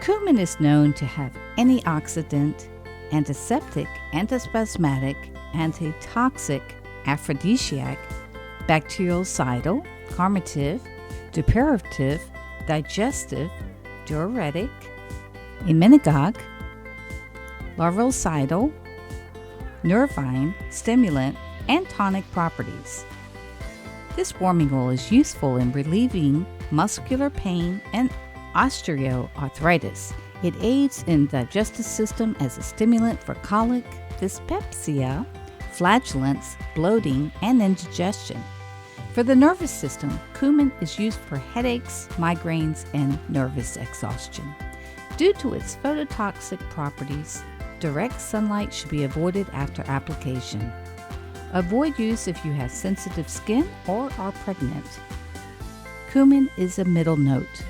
Cumin is known to have antioxidant, antiseptic, antispasmodic, antitoxic, aphrodisiac, bactericidal, carminative, depurative, digestive, diuretic, emmenagogue, larvicidal, nervine, stimulant, and tonic properties. This warming oil is useful in relieving muscular pain and osteoarthritis. It aids in the digestive system as a stimulant for colic, dyspepsia, flatulence, bloating, and indigestion. For the nervous system, cumin is used for headaches, migraines, and nervous exhaustion. Due to its phototoxic properties, direct sunlight should be avoided after application. Avoid use if you have sensitive skin or are pregnant. Cumin is a middle note.